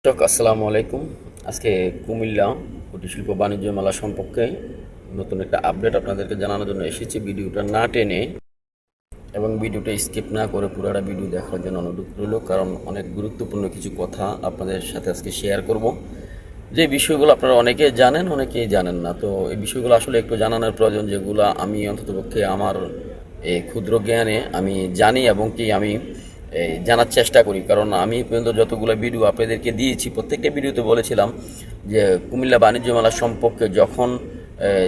আসসালামু আলাইকুম। আজকে কুমিল্লা কুটিরশিল্প বাণিজ্য মেলা সম্পর্কে নতুন একটা আপডেট আপনাদেরকে জানানোর জন্য এসেছি। ভিডিওটা না টেনে এবং ভিডিওটা স্কিপ না করে পুরোটা ভিডিও দেখার জন্য অনুরোধ রইল, কারণ অনেক গুরুত্বপূর্ণ কিছু কথা আপনাদের সাথে আজকে শেয়ার করব। যে বিষয়গুলো আপনারা অনেকে জানেন, অনেকেই জানেন না। তো এই বিষয়গুলো আসলে একটু জানানোর প্রয়োজন, যেগুলো আমি অন্ততপক্ষে আমার এই ক্ষুদ্র জ্ঞানে আমি জানি এবং কি আমি জানার চেষ্টা করি। কারণ আমি পর্যন্ত যতগুলো ভিডিও আপনাদেরকে দিয়েছি, প্রত্যেকটা ভিডিওতে বলেছিলাম যে কুমিল্লা বাণিজ্য মেলা সম্পর্কে যখন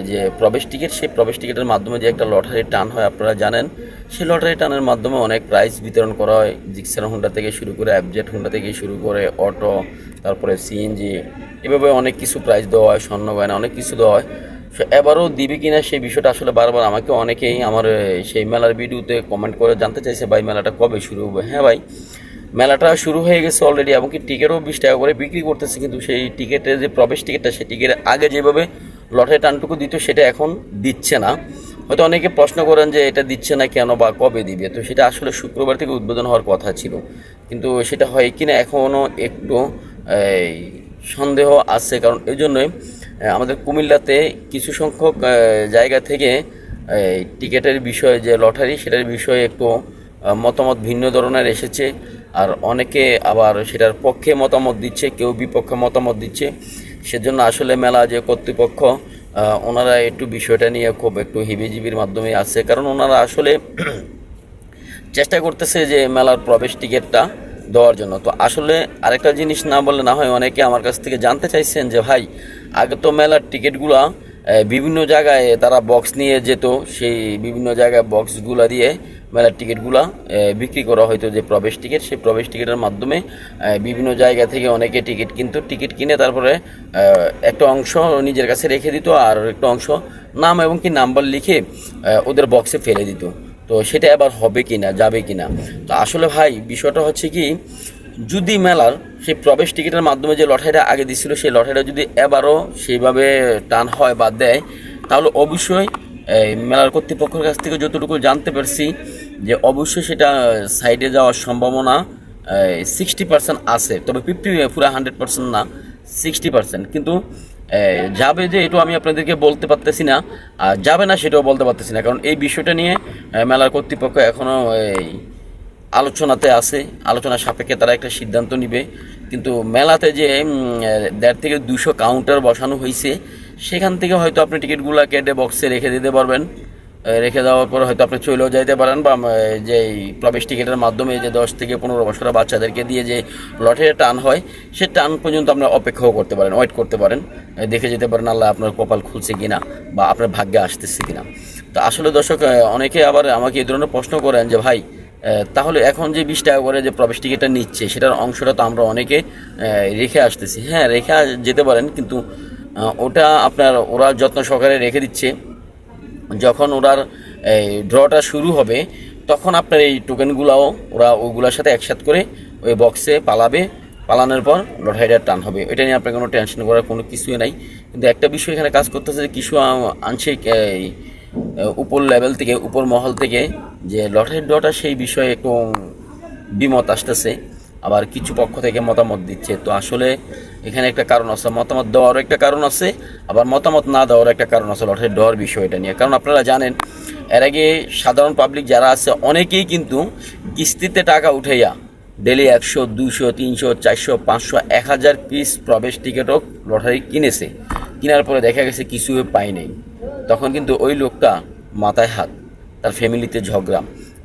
যে প্রবেশ টিকিট, সেই প্রবেশ টিকিটের মাধ্যমে যে একটা লটারি টান হয় আপনারা জানেন। সেই লটারি টানের মাধ্যমে অনেক প্রাইজ বিতরণ করা হয়। জিক্সার হোন্ডা থেকে শুরু করে এফজেড হোন্ডা থেকে শুরু করে অটো, তারপরে সিএনজি, এভাবে অনেক কিছু প্রাইজ দেওয়া হয়, স্বর্ণ গয়না অনেক কিছু দেওয়া হয়। এবারও দিবে কিনা সেই বিষয়টা আসলে বারবার আমাকে অনেকেই আমার সেই মেলার ভিডিওতে কমেন্ট করে জানতে চাইছে, ভাই মেলাটা কবে শুরু হবে। হ্যাঁ ভাই, মেলাটা শুরু হয়ে গেছে অলরেডি, এমনকি টিকিটও 20 টাকা করে বিক্রি করতেছে। কিন্তু সেই টিকিটের যে প্রবেশ টিকিটটা, সেই টিকিটের আগে যেভাবে লটারি টানটুকু দিত সেটা এখন দিচ্ছে না। হয়তো অনেকে প্রশ্ন করেন যে এটা দিচ্ছে না কেন বা কবে দিবে। তো সেটা আসলে শুক্রবার থেকে উদ্বোধন হওয়ার কথা ছিল, কিন্তু সেটা হয় কিনা এখনও একটু সন্দেহ আছে। কারণ এই জন্যই আমাদের কুমিল্লাতে কিছু সংখ্যক জায়গা থেকে টিকিটের বিষয়ে যে লটারি, সেটার বিষয়ে একটু মতামত ভিন্ন ধরনের এসেছে। আর অনেকে আবার সেটার পক্ষে মতামত দিচ্ছে, কেউ বিপক্ষে মতামত দিচ্ছে। সেজন্য আসলে মেলা যে কর্তৃপক্ষ, ওনারা একটু বিষয়টা নিয়ে খুব একটু হিবিজিবির মাধ্যমে আছে। কারণ ওনারা আসলে চেষ্টা করতেছে যে মেলার প্রবেশ টিকিটটা দেওয়ার জন্য। তো আসলে আরেকটা জিনিস না বললে না হয়, অনেকে আমার কাছ থেকে জানতে চাইছেন যে ভাই, আগে তো মেলার টিকিটগুলো বিভিন্ন জায়গায় তারা বক্স নিয়ে যেত, সেই বিভিন্ন জায়গায় বক্সগুলো দিয়ে মেলার টিকিটগুলো বিক্রি করা হয়তো। যে প্রবেশ টিকিট, সেই প্রবেশ টিকিটের মাধ্যমে বিভিন্ন জায়গা থেকে অনেকে টিকিট কিনতো। টিকিট কিনে তারপরে একটা অংশ নিজের কাছে রেখে দিত, আর একটা অংশ নাম এবং কি নাম্বার লিখে ওদের বক্সে ফেলে দিত। তো সেটা আবার হবে কি না, যাবে কি না। তো আসলে ভাই বিষয়টা হচ্ছে কি, যদি মেলার সেই প্রবেশ টিকিটের মাধ্যমে যে লটারিটা আগে দিছিল, সেই লটারিটা যদি এবারও সেইভাবে টান হয় বা দেয়, তাহলে অবশ্যই এই মেলার কর্তৃপক্ষের কাছ থেকে যতটুকু জানতে পারছি, যে অবশ্যই সেটা সাইডে যাওয়ার সম্ভাবনা 60% আছে। তবে 50 পুরো 100% না, 60%। কিন্তু যাবে যে এটাও আমি আপনাদেরকে বলতে পারতেছি না, আর যাবে না সেটাও বলতে পারতেছি না। কারণ এই বিষয়টা নিয়ে মেলার কর্তৃপক্ষ এখনও এই আলোচনাতে আছে, আলোচনা সাপেক্ষে তারা একটা সিদ্ধান্ত নিবে। কিন্তু মেলাতে যে 1.5 থেকে 200 কাউন্টার বসানো হয়েছে, সেখান থেকে হয়তো আপনি টিকিটগুলো কেটে বক্সে রেখে দিতে পারবেন। রেখে দেওয়ার পর হয়তো আপনি চলেও যাইতে পারেন, বা যে প্রবেশ টিকিটের মাধ্যমে যে 10 থেকে 15 বছরের বাচ্চাদেরকে দিয়ে যে লটারি টান হয়, সে টান পর্যন্ত আপনার অপেক্ষাও করতে পারেন, ওয়েট করতে পারেন, দেখে যেতে পারেন আল্লাহ আপনার কপাল খুলছে কিনা বা আপনার ভাগ্যে আসতেছে কিনা। তো আসলে দর্শক, অনেকে আবার আমাকে এই ধরনের প্রশ্ন করেন যে ভাই, তাহলে এখন যে 20 টাকা করে যে প্রবেশ টিকিটটা নিচ্ছে, সেটার অংশটা তো আমরা অনেকে রেখে আসতেছি। হ্যাঁ, রেখে যেতে পারেন, কিন্তু ওটা আপনার ওরা যত্ন সহকারে রেখে দিচ্ছে। যখন ওরার এই ড্রটা শুরু হবে, তখন আপনার এই টোকেনগুলাও ওরা ওইগুলোর সাথে একসাথে করে ওই বক্সে পালাবে। পালানোর পর লটারিটা টান হবে। এটা নিয়ে আপনার কোনো টেনশন করার কোনো কিছুই নাই। কিন্তু একটা বিষয় এখানে কাজ করতেছে, যে কিছু আংশিক উপর লেভেল থেকে, উপর মহল থেকে যে লটারির ডটা, সেই বিষয়ে একটু বিমত আসতেছে। আবার কিছু পক্ষ থেকে মতামত দিচ্ছে। তো আসলে এখানে একটা কারণ আছে, মতামত দেওয়ারও একটা কারণ আছে, আবার মতামত না দেওয়ার একটা কারণ আছে লটারির দেওয়ার বিষয়টা নিয়ে। কারণ আপনারা জানেন, এর আগে সাধারণ পাবলিক যারা আছে অনেকেই কিন্তু কিস্তিতে টাকা উঠাইয়া ডেলি 100, 200, 300, 400, 500, 1000 পিস প্রবেশ টিকিটও লটারি কিনেছে। কেনার পরে দেখা গেছে কিছুই পায় নাই। তখন কিন্তু ওই লোকটা মাথায় হাত, তার ফ্যামিলিতে ঝগড়া,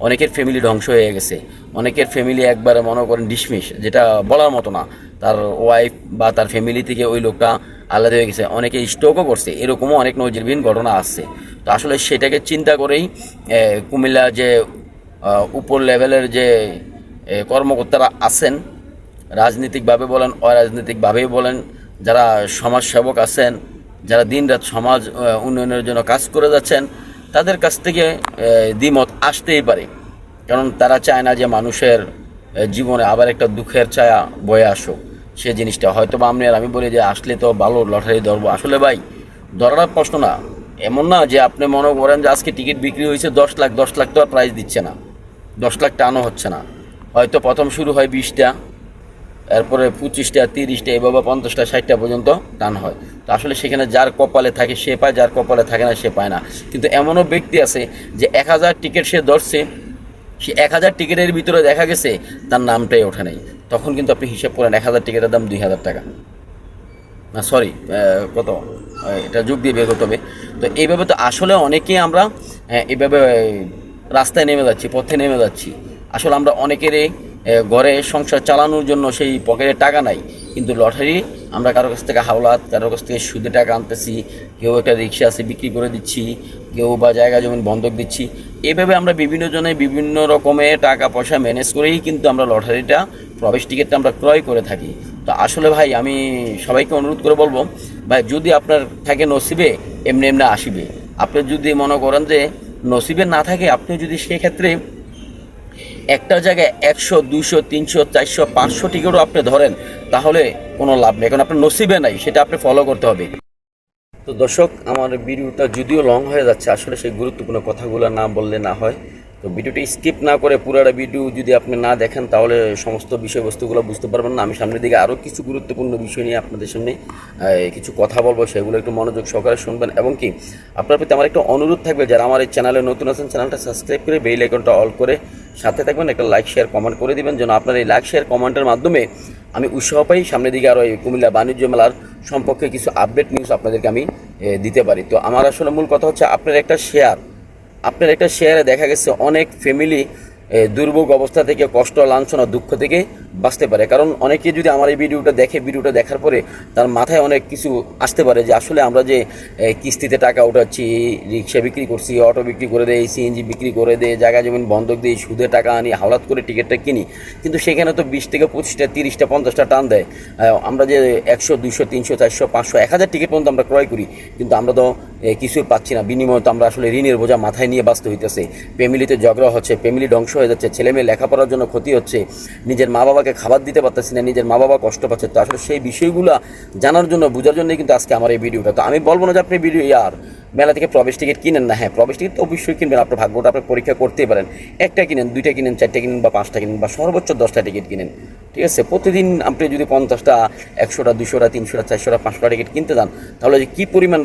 অনেকের ফ্যামিলি ধ্বংস হয়ে গেছে, অনেকের ফ্যামিলি একবারে মনে করেন ডিসমিস, যেটা বলার মতো না। তার ওয়াইফ বা তার ফ্যামিলি থেকে ওই লোকটা আলাদা হয়ে গেছে, অনেকে স্ট্রোকও করছে। এরকমও অনেক নজিরবিহীন ঘটনা আসছে। তো আসলে সেটাকে চিন্তা করেই কুমিল্লা যে উপর লেভেলের যে কর্মকর্তারা আছেন, রাজনীতিকভাবে বলেন, অরাজনৈতিকভাবেই বলেন, যারা সমাজসেবক আছেন, যারা দিনরাত সমাজ উন্নয়নের জন্য কাজ করে যাচ্ছেন, তাদের কাছ থেকে দ্বিমত আসতেই পারে। কারণ তারা চায় না যে মানুষের জীবনে আবার একটা দুঃখের ছায়া বয়ে আসুক। সে জিনিসটা হয়তো বা আমি বলি যে আসলে তো ভালো লটারি ধরবো। আসলে ভাই, ধরার প্রশ্ন না। এমন না যে আপনি মনে করেন যে আজকে টিকিট বিক্রি হয়েছে 10 লাখ, 10 লাখ তো আর প্রাইস দিচ্ছে না, 10 লাখ টানও হচ্ছে না। হয়তো প্রথম শুরু হয় 20টা, এরপরে 25টা 30টা এভাবে 50টা 60টা পর্যন্ত টান হয়। তো আসলে সেখানে যার কপালে থাকে সে পায়, যার কপালে থাকে না সে পায় না। কিন্তু এমনও ব্যক্তি আছে যে 1000 টিকিট সে ধরছে, সে 1000 টিকিটের ভিতরে দেখা গেছে তার নামটাই ওঠে নাই। তখন কিন্তু আপনি হিসাব করেন 1000 টিকিটের দাম 2000 টাকা, না সরি কত, এটা যোগ দিয়ে বের করতে হবে। তো এইভাবে তো আসলে অনেকেই আমরা এইভাবে রাস্তায় নেমে যাচ্ছি, পথে নেমে যাচ্ছি। আসলে আমরা অনেকেরই ঘরে সংসার চালানোর জন্য সেই পকেটে টাকা নাই, কিন্তু লটারি আমরা কারোর কাছ থেকে হাওলাত, কারোর কাছ থেকে সুদে টাকা আনতেছি, কেউ একটা রিক্সা আছে বিক্রি করে দিচ্ছি, কেউ বা জায়গা জমি বন্ধক দিচ্ছি। এইভাবে আমরা বিভিন্ন জনে বিভিন্ন রকমের টাকা পয়সা ম্যানেজ করেই কিন্তু আমরা লটারিটা, প্রবেশ টিকিটটা আমরা ক্রয় করে থাকি। তো আসলে ভাই আমি সবাইকে অনুরোধ করে বলবো, ভাই যদি আপনার থাকে নসিবে এমনি এমনি আসিবে। আপনি যদি মনে করেন যে নসিবে না থাকে, আপনি যদি সেক্ষেত্রে একটা জায়গায় 100 200 300 400 500 টিকিটও আপনি ধরেন, তাহলে কোনো লাভ নেই, কারণ আপনার নসিবে নাই, সেটা আপনি ফলো করতে হবে। তো দর্শক, আমার ভিডিওটা যদিও লং হয়ে যাচ্ছে, আসলে সেই গুরুত্বপূর্ণ কথাগুলো না বললে না হয়। তো ভিডিওটি স্কিপ না করে পুরোটা ভিডিও যদি আপনি না দেখেন, তাহলে সমস্ত বিষয়বস্তুগুলো বুঝতে পারবেন না। আমি সামনের দিকে আরও কিছু গুরুত্বপূর্ণ বিষয় নিয়ে আপনাদের সামনে কিছু কথা বলবো, সেগুলো একটু মনোযোগ সহকারে শুনবেন। এবং কি আপনার প্রতি আমার একটা অনুরোধ থাকবে, যারা আমার এই চ্যানেলে নতুন আছেন, চ্যানেলটা সাবস্ক্রাইব করে বেল আইকনটা অল করে সাথে থাকবেন, একটা লাইক শেয়ার কমেন্ট করে দিবেন, যেন আপনার এই লাইক শেয়ার কমেন্টের মাধ্যমে আমি উৎসাহ পাই সামনের দিকে আরও এই কুমিল্লা বাণিজ্য মেলার সম্পর্কে কিছু আপডেট নিউজ আপনাদেরকে আমি দিতে পারি। তো আমার আসলে মূল কথা হচ্ছে আপনার একটা শেয়ারে দেখা গেছে অনেক ফ্যামিলি দুর্ভোগ অবস্থা থেকে, কষ্ট, লাঞ্ছনা, দুঃখ থেকে বাঁচতে পারে। কারণ অনেকে যদি আমার এই ভিডিওটা দেখে, ভিডিওটা দেখার পরে তার মাথায় অনেক কিছু আসতে পারে যে আসলে আমরা যে কিস্তিতে টাকা উঠাচ্ছি, রিক্সা বিক্রি করছি, অটো বিক্রি করে দেয়, সিএনজি বিক্রি করে দেয়, জায়গা জমিন বন্ধক দিই, সুদে টাকা আনি, হাওলাত করে টিকিটটা কিনি, কিন্তু সেখানে তো 20 থেকে 25টা 30টা 50টা টান দেয়। আমরা যে 100 200 300 400 500 1000 টিকিট পর্যন্ত আমরা ক্রয় করি, কিন্তু আমরা তো কিছুই পাচ্ছি না। বিনিময়ে তো আমরা আসলে ঋণের বোঝা মাথায় নিয়ে বাঁচতে হইতেছে, ফ্যামিলিতে ঝগড়া হচ্ছে, ফ্যামিলি ধ্বংস হয়ে যাচ্ছে, ছেলেমেয়ে লেখাপড়ার জন্য ক্ষতি হচ্ছে, নিজের মা বাবাকে খাবার দিতে পারতেছি না, নিজের মা বাবা কষ্ট পাচ্ছে। তো আসলে সেই বিষয়গুলো জানার জন্য, বোঝার জন্যই কিন্তু আজকে আমার এই ভিডিওটা। তো আমি বলবো না যে আপনি ভিডিও মেলা থেকে প্রবেশ টিকিট কিনেন না, হ্যাঁ প্রবেশ টিকিট তো অবশ্যই কিনবেন, আপনার ভাগ্যটা আপনি পরীক্ষা করতেই পারেন। একটা কিনেন, 2টা কিনেন, 4টা কিনেন, বা 5টা কিনেন, বা সর্বোচ্চ 10টা টিকিট কিনেন, ঠিক আছে? প্রতিদিন আপনি যদি 50টা 100টা 200টা 300টা 400টা 500টা টিকিট কিনতে যান, তাহলে যে কী পরিমাণ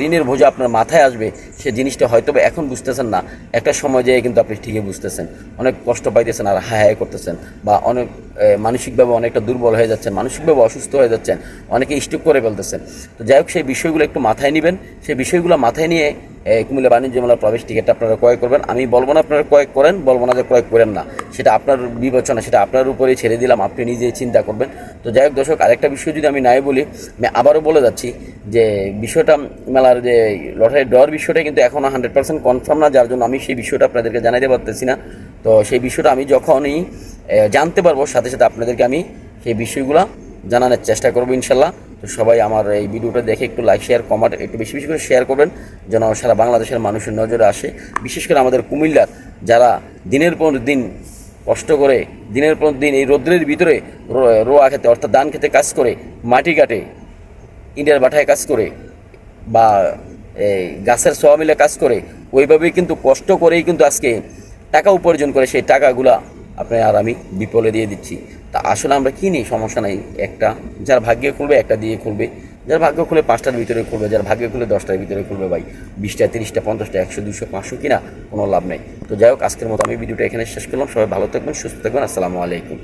ঋণের বোঝা আপনার মাথায় আসবে, সে জিনিসটা হয়তো এখন বুঝতেছেন না, একটা সময় যেয়ে কিন্তু আপনি ঠিকই বুঝতেছেন। অনেক কষ্ট পাইতেছেন আর হায় হায় করতেছেন, বা অনেক মানসিকভাবে অনেকটা দুর্বল হয়ে যাচ্ছেন, মানসিকভাবে অসুস্থ হয়ে যাচ্ছেন, অনেকে স্ট্রোক করে ফেলতেছেন। তো যাই হোক, সেই বিষয়গুলো একটু মাথায় নেবেন। সেই বিষয়গুলো মাথায় নিয়ে কুমিল্লা বাণিজ্য মেলার প্রবেশ টিকিটটা আপনারা ক্রয় করবেন। আমি বলবো না আপনারা ক্রয় করেন, বলবো না যে ক্রয় করেন না, সেটা আপনার বিবেচনা, সেটা আপনার উপরেই ছেড়ে দিলাম, আপনি নিজেই চিন্তা করবেন। তো যাই হোক দর্শক, আরেকটা বিষয় যদি আমি নাই বলি, আমি আবারও বলে যাচ্ছি যে বিষয়টা, মেলার যে লটারি ড্রর বিষয়টা কিন্তু এখনও 100% কনফার্ম না, যার জন্য আমি সেই বিষয়টা আপনাদেরকে জানাইতে পারতেছি না। তো সেই বিষয়টা আমি যখনই জানতে পারবো, সাথে সাথে আপনাদেরকে আমি সেই বিষয়গুলো জানানোর চেষ্টা করবো ইনশাল্লাহ। তো সবাই আমার এই ভিডিওটা দেখে একটু লাইক শেয়ার কমেন্ট একটু বেশি বেশি করে শেয়ার করবেন, যেন সারা বাংলাদেশের মানুষের নজরে আসে। বিশেষ করে আমাদের কুমিল্লার যারা দিনের পর দিন কষ্ট করে, দিনের পর দিন এই রৌদ্রের ভিতরে রোয়া খেতে, অর্থাৎ ধান খেতে কাজ করে, মাটি কাটে, ইন্ডিয়ার বাঠায় কাজ করে, বা এই গাছের সোয়া মিলে কাজ করে, ওইভাবেই কিন্তু কষ্ট করেই কিন্তু আজকে টাকা উপার্জন করে, সেই টাকাগুলা আপনি আর আমি বিপলে দিয়ে দিচ্ছি। তা আসলে আমরা কিনি, সমস্যা নাই, একটা যার ভাগ্যে খুলবে একটা দিয়ে খুলবে, যার ভাগ্য খুলে 5টার ভিতরে খুলবে, যার ভাগ্যে খুলে 10টার ভিতরে খুলবে। ভাই 20টা 30টা 50টা 100 200 500 কিনা কোনো লাভ নেই। তো যাই হোক, আজকের মতো আমি ভিডিওটা এখানে শেষ করলাম। সবাই ভালো থাকবেন, সুস্থ থাকবেন। আসসালামু আলাইকুম।